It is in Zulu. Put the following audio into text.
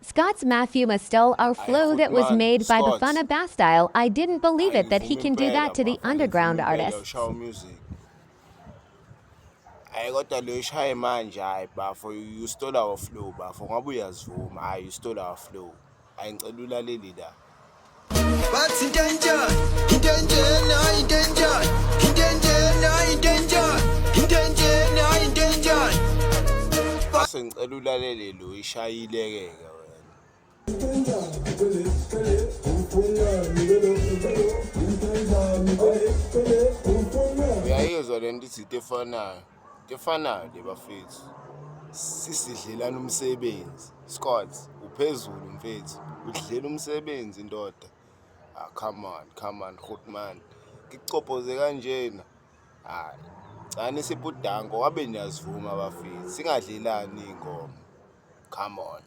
Scott's Matthew stole our flow that was Goodman, made by the Scott. Funa Bass style. I didn't believe it that he Ayivumi can do impela that to the bafana, underground ayivumi impela artists. ushawa music. Hayi kodwa lo ishaye manje hayi bafo you stole our flow bafo ngabe uyazivuma hayi you stole our flow. Hayi ngicela ulaleli la. Bathi into enjani, into enjena, into enjani, into enjena, into enjani, into enjena, into enjani. Base ngicela ulalele lo ishayileke ke wena. Uyayizwa lento ithi into efanayo. Into efanayo le bafethu. Sisidlelana umsebenzi. Scott, uphezulu mfethu. Udlela umsebenzi indoda. Ah come on Goodman. Ngicophoze kanjena. Hayi. Cani siphudango wabe niyazivuma bafethu. Singadlelani ingoma. Come on.